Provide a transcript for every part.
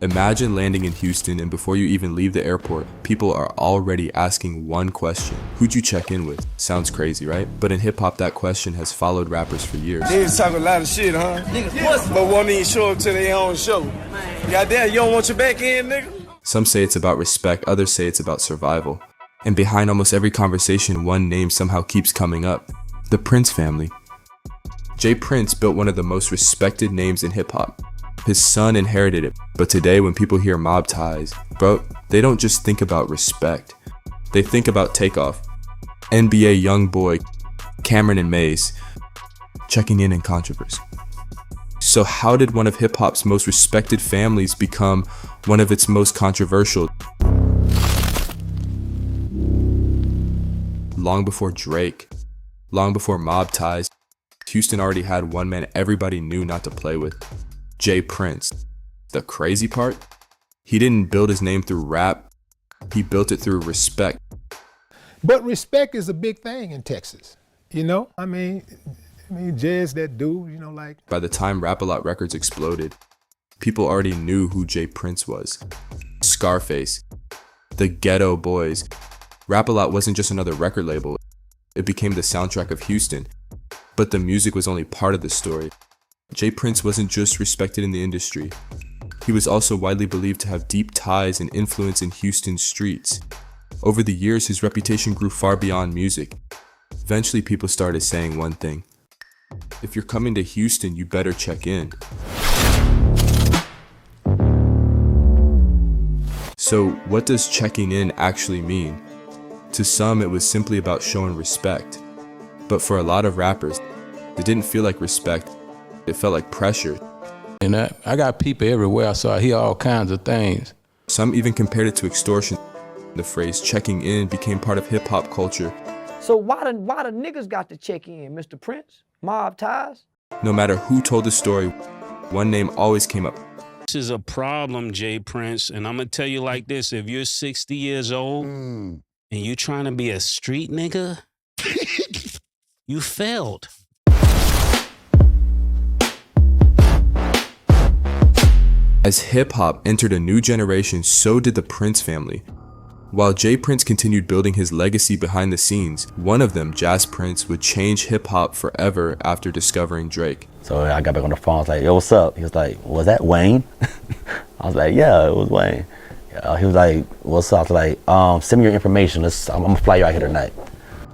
Imagine landing in Houston and before you even leave the airport, people are already asking one question. Who'd you check in with? Sounds crazy, right? But in hip-hop, that question has followed rappers for years. Niggas talk a lot of shit, huh? But won't even show up to their own show. Goddamn, you don't want your back end, nigga? Some say it's about respect, others say it's about survival. And behind almost every conversation, one name somehow keeps coming up. The Prince family. J. Prince built one of the most respected names in hip-hop. His son inherited it, but today when people hear mob ties, bro, they don't just think about respect. They think about Takeoff, NBA YoungBoy, Cameron and Mase, checking in controversy. So how did one of hip-hop's most respected families become one of its most controversial? Long before Drake, long before mob ties, Houston already had one man everybody knew not to play with. J. Prince. The crazy part? He didn't build his name through rap, he built it through respect. But respect is a big thing in Texas, you know? I mean, Jazz that dude, you know, like... By the time Rap-A-Lot Records exploded, people already knew who J. Prince was. Scarface, the Ghetto Boys. Rap-A-Lot wasn't just another record label, it became the soundtrack of Houston. But the music was only part of the story. J. Prince wasn't just respected in the industry. He was also widely believed to have deep ties and influence in Houston's streets. Over the years, his reputation grew far beyond music. Eventually, people started saying one thing. If you're coming to Houston, you better check in. So, what does checking in actually mean? To some, it was simply about showing respect. But for a lot of rappers, it didn't feel like respect. It felt like pressure. And I got people everywhere, so I hear all kinds of things. Some even compared it to extortion. The phrase checking in became part of hip-hop culture. So why the niggas got to check in, Mr. Prince? Mob ties? No matter who told the story, one name always came up. This is a problem, J. Prince, and I'm gonna tell you like this, if you're 60 years old and you're trying to be a street nigga, you failed. As hip-hop entered a new generation, so did the Prince family. While J. Prince continued building his legacy behind the scenes, one of them, Jazz Prince, would change hip-hop forever after discovering Drake. So I got back on the phone, I was like, yo, what's up? He was like, was that Wayne? I was like, yeah, it was Wayne. He was like, what's up? I was like, send me your information, I'm gonna fly you out here tonight.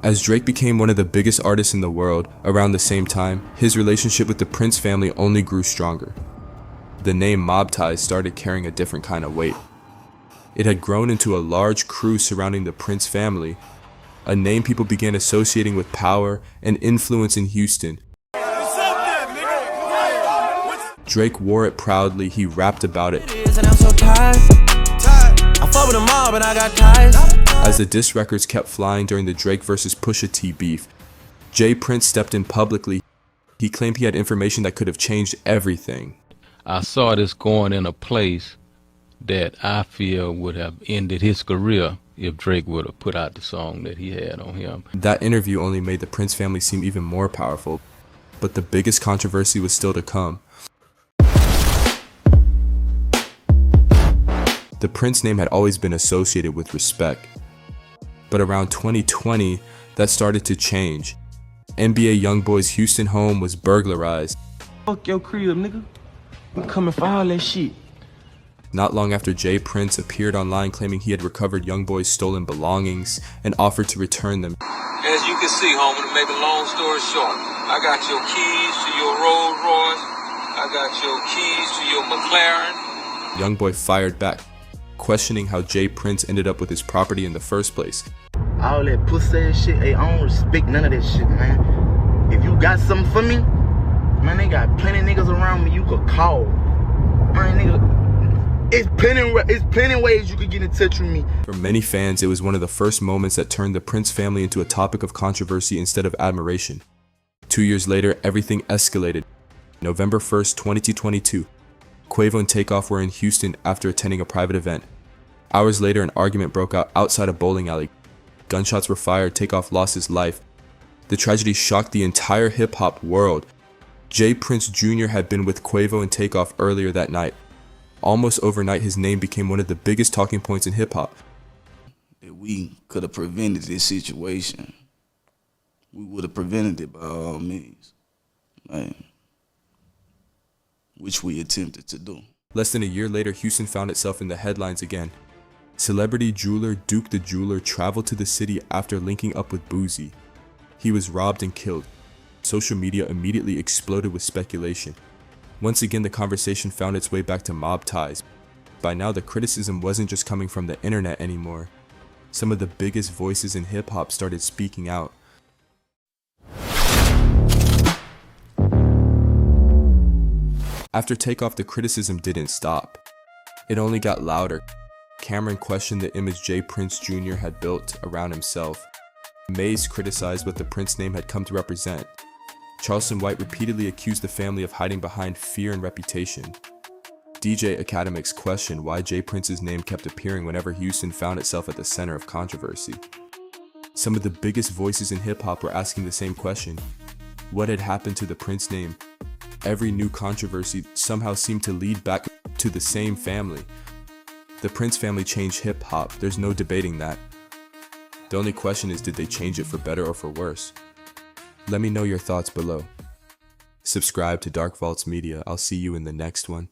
As Drake became one of the biggest artists in the world around the same time, his relationship with the Prince family only grew stronger. The name Mob Ties started carrying a different kind of weight. It had grown into a large crew surrounding the Prince family, a name people began associating with power and influence in Houston. Drake wore it proudly, he rapped about it. As the diss records kept flying during the Drake vs. Pusha T beef, J. Prince stepped in publicly. He claimed he had information that could have changed everything. I saw this going in a place that I feel would have ended his career if Drake would have put out the song that he had on him. That interview only made the Prince family seem even more powerful, but the biggest controversy was still to come. The Prince name had always been associated with respect, but around 2020, that started to change. NBA YoungBoy's Houston home was burglarized. Fuck your crib, nigga. I'm coming for all that shit. Not long after J. Prince appeared online claiming he had recovered YoungBoy's stolen belongings and offered to return them. As you can see, homie, to make a long story short, I got your keys to your Rolls Royce, I got your keys to your McLaren. YoungBoy fired back, questioning how J. Prince ended up with his property in the first place. All that pussy ass shit, hey, I don't respect none of that shit, man. If you got something for me, man, they got plenty of niggas around me you could call. Man, nigga, it's plenty ways you could get in touch with me. For many fans, it was one of the first moments that turned the Prince family into a topic of controversy instead of admiration. 2 years later, everything escalated. November 1st, 2022, Quavo and Takeoff were in Houston after attending a private event. Hours later, an argument broke out outside a bowling alley. Gunshots were fired, Takeoff lost his life. The tragedy shocked the entire hip-hop world. J. Prince Jr. had been with Quavo and Takeoff earlier that night. Almost overnight, his name became one of the biggest talking points in hip-hop. That we could have prevented this situation. We would have prevented it by all means, like, which we attempted to do. Less than a year later, Houston found itself in the headlines again. Celebrity jeweler Duke the Jeweler traveled to the city after linking up with Boozy. He was robbed and killed. Social media immediately exploded with speculation. Once again, the conversation found its way back to mob ties. By now, the criticism wasn't just coming from the internet anymore. Some of the biggest voices in hip-hop started speaking out. After Takeoff, the criticism didn't stop. It only got louder. Cameron questioned the image J. Prince Jr. had built around himself. Mase criticized what the Prince name had come to represent. Charleston White repeatedly accused the family of hiding behind fear and reputation. DJ Academics questioned why J. Prince's name kept appearing whenever Houston found itself at the center of controversy. Some of the biggest voices in hip-hop were asking the same question. What had happened to the Prince name? Every new controversy somehow seemed to lead back to the same family. The Prince family changed hip-hop, there's no debating that. The only question is, did they change it for better or for worse? Let me know your thoughts below. Subscribe to Dark Vaults Media. I'll see you in the next one.